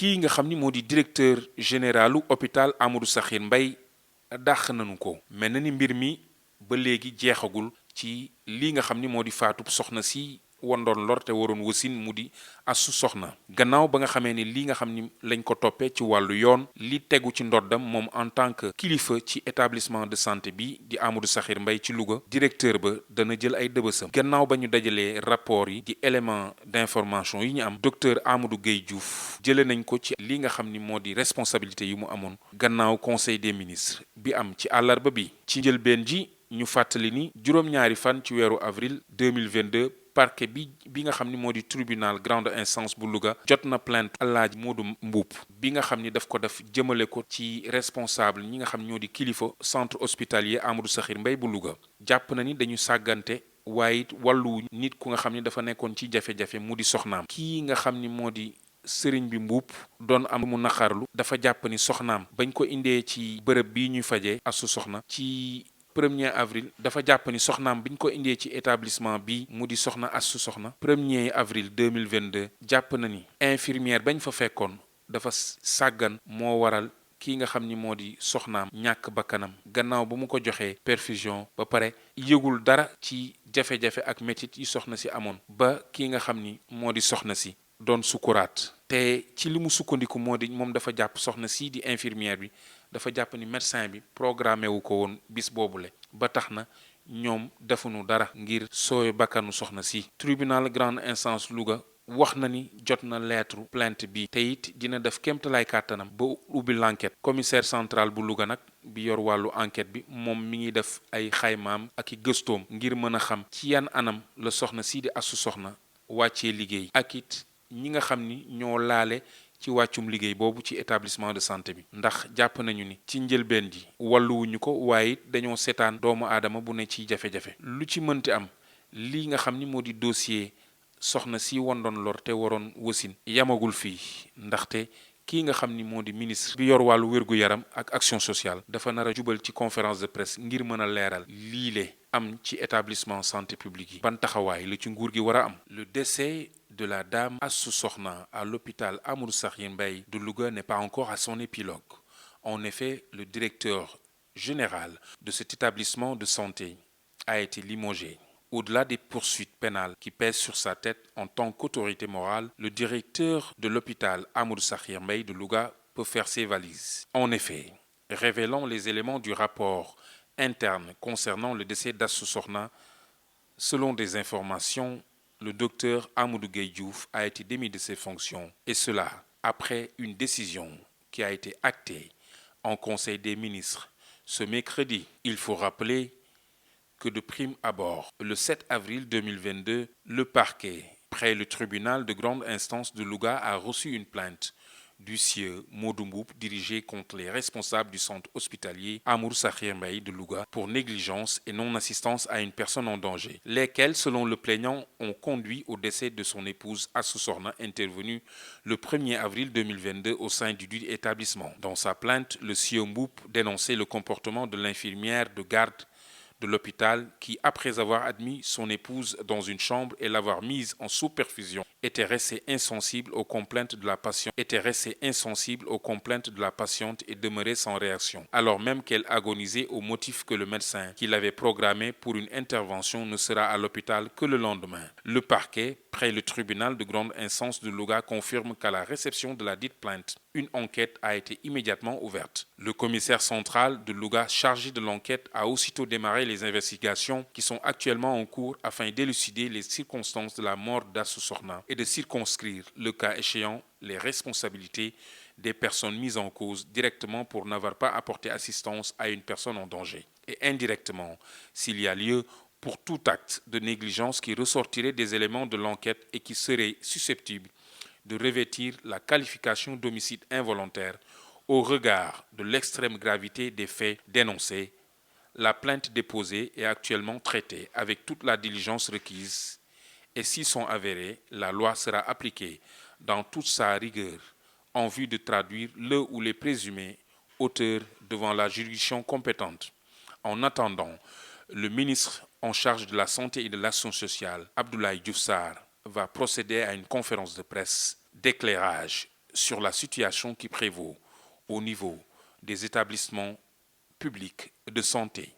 kii nga xam ni moo di directeur généralu hôpital Amadou Sakhir Mbaye dàq nañu ko mel na ni mbir mi ba léegi jeexagul ci lii nga xam ni moo di faatub soxna si wandoon lor te waroon wasin mu di Astou Sokhna gannaaw ba nga xamee ni lii nga xam ni lañ ko toppee ci wàllu yoon li tegu ci ndoddam moom en tant que kilifa ci établissement de santé bi di Amadou Sakhir Mbaye ci Louga directeur ba dana jël ay dëbësam gannaaw ba ñu dajalee rapport yi di élément d'information yi ñu am docteur Amadou Gueye Diouf jëlee nañ ko ci li nga xam ni moo di responsabilité yi mu amoon gannaaw conseil des ministres bi am ci àllarba bi ci njëlbeen ji ñu fàttali ni juróom-ñaari fan ci weeru avril 2022 parquet bi nga xam ni moo di tribunal grande instance bu Louga jot na plainte Alaaji Moodu Mbuup bi nga xam ni daf ko def jëmale ko ci responsable ñi nga xam ñoo di kilifa centre hospitalier Amadou Sakhir Mbaye bu Louga jàpp na ni dañu sàggante waaye it wàllu nit ku nga xam ni dafa nekkoon ci jafe-jafe mu di soxnaam kii nga xam ni moo di sëriñ bi Mbuup doon am mu naqarlu dafa jàpp ni soxnaam bañ ko indee ci bërëb bii ñuy fajee Astou Sokhna ci 1er avril dafa jàpp ni soxnaam biñ ko indee ci établissement bi mu di soxna Astou Sokhna 1er avril 2022 jàpp na ni infirmière bañ fa fekkoon dafa sàggan moo waral kii nga xam ni moo di soxnaam ñàkk bakkanam gannaaw ba mu ko joxee perfusion ba pare yëgul dara ci jafe-jafe ak métit yi soxna si amoon ba kii nga xam ni moo di soxna si doon sukuraat te ci li mu sukkandiku moo di moom dafa jàpp soxna sii di infirmière bi dafa jàpp ni médecin bi programmé wu ko woon bis boobule ba tax na ñoom defuñu dara ngir sooy bakkanu soxna si tribunal grande instance Louga wax na ni jot na lettre plainte bi te it dina def kéemtalaay kàttanam ba ubbi l'enquête commissaire central bu Louga nag bi yor wàllu enquête bi moom mi ngi def ay xaymaam ak i gëstoom ngir mën a xam ci yan anam la soxna sii di Astou Sokhna wàccee liggéey ak it ñi nga xam ni ñoo laale ci wàccum liggéey boobu ci établissement de santé bi ndax jàpp nañu ni ci njëlbeen ji wàlluwuñu ko waaye dañoo seetaan doomu aadama bu ne ci jafe-jafe lu ci mënti am lii nga xam ni moo di dossier soxna si wandoon lor te waroon wasin yamagul fii ndaxte kii nga xam ni moo di ministre bi yor wàllu wér-gu-yaram ak action sociale dafa nar a jubal ci conférence de presse ngir mën a leeral lii am ci établissement santé publique yi ban taxawaay la ci nguur gi war a am. Le décès de la dame Astou Sokhna à l'hôpital Amadou Sakhir Mbaye de Louga n'est pas encore à son épilogue. En effet, le directeur général de cet établissement de santé a été limogé. Au-delà des poursuites pénales qui pèsent sur sa tête en tant qu'autorité morale, le directeur de l'hôpital Amadou Sakhir Mbaye de Louga peut faire ses valises. En effet, révélant les éléments du rapport interne concernant le décès d'Astou Sokhna, selon des informations, le docteur Amadou Gueye Diouf a été démis de ses fonctions, et cela après une décision qui a été actée en Conseil des ministres ce mercredi. Il faut rappeler que de prime abord, le 7 avril 2022, le parquet, près le tribunal de grande instance de Louga, a reçu une plainte d'huissier Moodu Mbuup dirigée contre les responsables du centre hospitalier Amadou Sakhir Mbaye de Louga pour négligence et non-assistance à une personne en danger, lesquels, selon le plaignant, ont conduit au décès de son épouse Astou Sokhna intervenu le 1er avril 2022 au sein du dit établissement. Dans sa plainte, le sieur Mbuup dénonçait le comportement de l'infirmière de garde de l'hôpital qui, après avoir admis son épouse dans une chambre et l'avoir mise en sous-perfusion, était resté insensible aux complaintes de la patiente et demeurait sans réaction, alors même qu'elle agonisait au motif que le médecin qui l'avait programmé pour une intervention ne sera à l'hôpital que le lendemain. Le parquet, près le tribunal de grande instance de Louga, confirme qu'à la réception de la dite plainte, une enquête a été immédiatement ouverte. Le commissaire central de Louga chargé de l'enquête a aussitôt démarré les investigations qui sont actuellement en cours afin d'élucider les circonstances de la mort d'Astou Sokhna et de circonscrire, le cas échéant, les responsabilités des personnes mises en cause directement pour n'avoir pas apporté assistance à une personne en danger et indirectement, s'il y a lieu, pour tout acte de négligence qui ressortirait des éléments de l'enquête et qui serait susceptible de revêtir la qualification d'homicide involontaire au regard de l'extrême gravité des faits dénoncés. La plainte déposée est actuellement traitée avec toute la diligence requise et s'ils sont avérés, la loi sera appliquée dans toute sa rigueur en vue de traduire le ou les présumés auteurs devant la juridiction compétente. En attendant, le ministre en charge de la Santé et de l'Action sociale, Abdoulaye Diouf Sarr, va procéder à une conférence de presse d'éclairage sur la situation qui prévaut au niveau des établissements publics de santé.